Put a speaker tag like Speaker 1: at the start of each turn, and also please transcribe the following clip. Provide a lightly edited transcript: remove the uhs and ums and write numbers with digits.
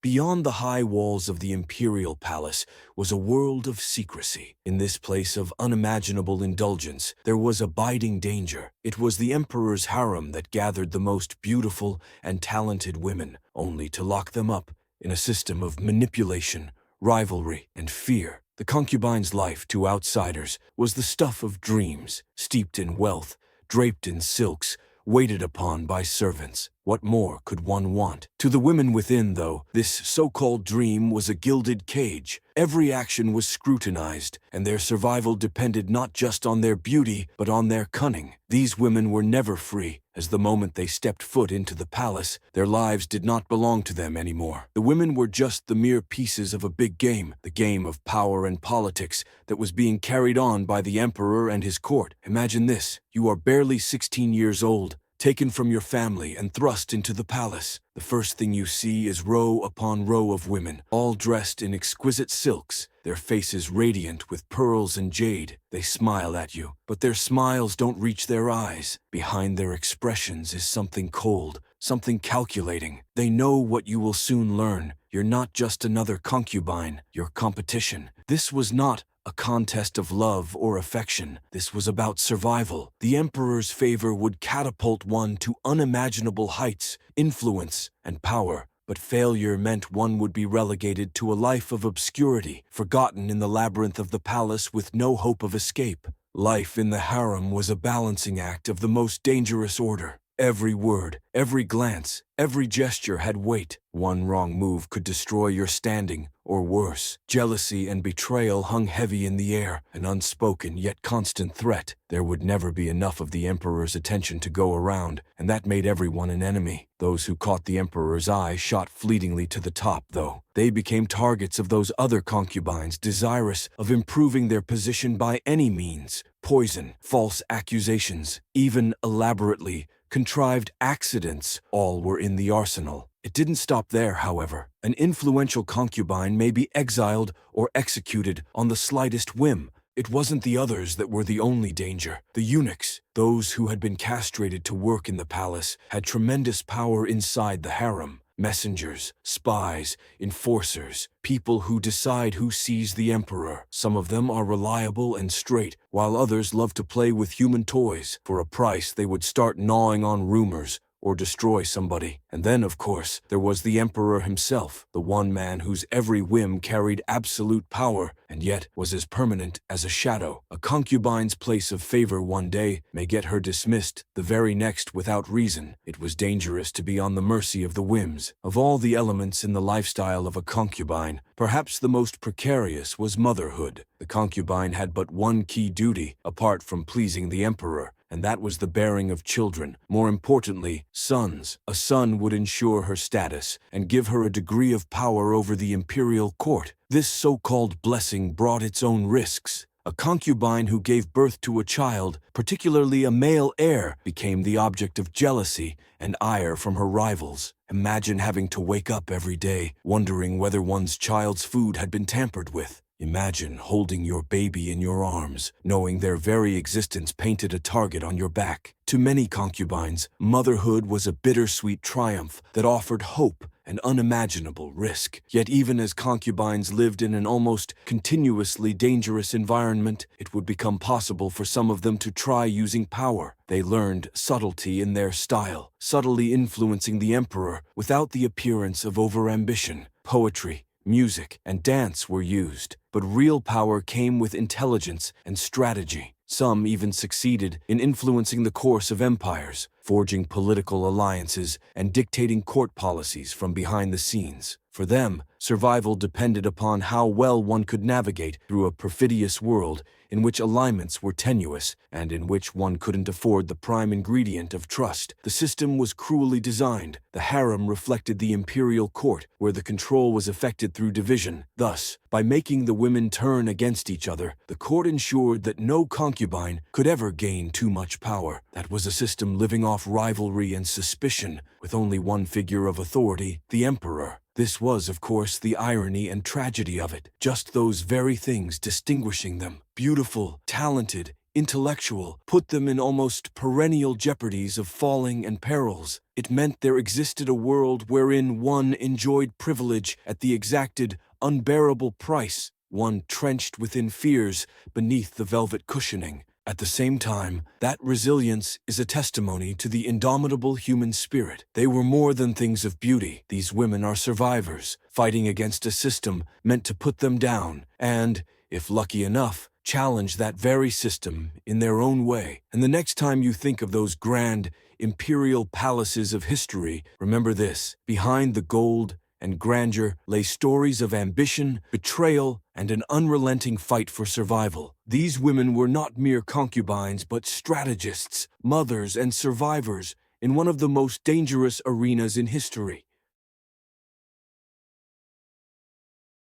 Speaker 1: Beyond the high walls of the imperial palace was a world of secrecy. In this place of unimaginable indulgence, there was abiding danger. It was the emperor's harem that gathered the most beautiful and talented women, only to lock them up in a system of manipulation, rivalry, and fear. The concubine's life to outsiders was the stuff of dreams, steeped in wealth, draped in silks, waited upon by servants. What more could one want? To the women within, though, this so-called dream was a gilded cage. Every action was scrutinized, and their survival depended not just on their beauty, but on their cunning. These women were never free, as the moment they stepped foot into the palace, their lives did not belong to them anymore. The women were just the mere pieces of a big game, the game of power and politics that was being carried on by the emperor and his court. Imagine this: you are barely 16 years old, taken from your family and thrust into the palace. The first thing you see is row upon row of women, all dressed in exquisite silks, their faces radiant with pearls and jade. They smile at you, but their smiles don't reach their eyes. Behind their expressions is something cold, something calculating. They know what you will soon learn. You're not just another concubine, you're competition. This was not a contest of love or affection. This was about survival. The emperor's favor would catapult one to unimaginable heights, influence, and power. But failure meant one would be relegated to a life of obscurity, forgotten in the labyrinth of the palace with no hope of escape. Life in the harem was a balancing act of the most dangerous order. Every word, every glance, every gesture had weight. One wrong move could destroy your standing, or worse. Jealousy and betrayal hung heavy in the air, an unspoken yet constant threat. There would never be enough of the emperor's attention to go around, and that made everyone an enemy. Those who caught the emperor's eye shot fleetingly to the top, though. They became targets of those other concubines, desirous of improving their position by any means. Poison, false accusations, even elaborately contrived accidents, all were in the arsenal. It didn't stop there, however. An influential concubine may be exiled or executed on the slightest whim. It wasn't the others that were the only danger. The eunuchs, those who had been castrated to work in the palace, had tremendous power inside the harem. Messengers, spies, enforcers, people who decide who sees the emperor. Some of them are reliable and straight, while others love to play with human toys. For a price, they would start gnawing on rumors or destroy somebody. And then, of course, there was the emperor himself, the one man whose every whim carried absolute power and yet was as permanent as a shadow. A concubine's place of favor one day may get her dismissed, the very next without reason. It was dangerous to be on the mercy of the whims. Of all the elements in the lifestyle of a concubine, perhaps the most precarious was motherhood. The concubine had but one key duty, apart from pleasing the emperor, and that was the bearing of children, more importantly, sons. A son would ensure her status and give her a degree of power over the imperial court. This so-called blessing brought its own risks. A concubine who gave birth to a child, particularly a male heir, became the object of jealousy and ire from her rivals. Imagine having to wake up every day, wondering whether one's child's food had been tampered with. Imagine holding your baby in your arms, knowing their very existence painted a target on your back. To many concubines, motherhood was a bittersweet triumph that offered hope and unimaginable risk. Yet even as concubines lived in an almost continuously dangerous environment, it would become possible for some of them to try using power. They learned subtlety in their style, subtly influencing the emperor without the appearance of overambition. Poetry, music, and dance were used, but real power came with intelligence and strategy. Some even succeeded in influencing the course of empires, forging political alliances and dictating court policies from behind the scenes. For them, survival depended upon how well one could navigate through a perfidious world in which alignments were tenuous and in which one couldn't afford the prime ingredient of trust. The system was cruelly designed. The harem reflected the imperial court, where the control was effected through division. Thus, by making the women turn against each other, the court ensured that no concubine could ever gain too much power. That was a system living off rivalry and suspicion, with only one figure of authority, the emperor. This was, of course, the irony and tragedy of it. Just those very things distinguishing them. Beautiful, talented, intellectual, put them in almost perennial jeopardies of falling and perils. It meant there existed a world wherein one enjoyed privilege at the exacted, unbearable price, one trenched within fears beneath the velvet cushioning. At the same time, that resilience is a testimony to the indomitable human spirit. They were more than things of beauty. These women are survivors, fighting against a system meant to put them down, and, if lucky enough, challenge that very system in their own way. And the next time you think of those grand, imperial palaces of history, remember this: behind the gold and grandeur lay stories of ambition, betrayal, and an unrelenting fight for survival. These women were not mere concubines, but strategists, mothers, and survivors in one of the most dangerous arenas in history.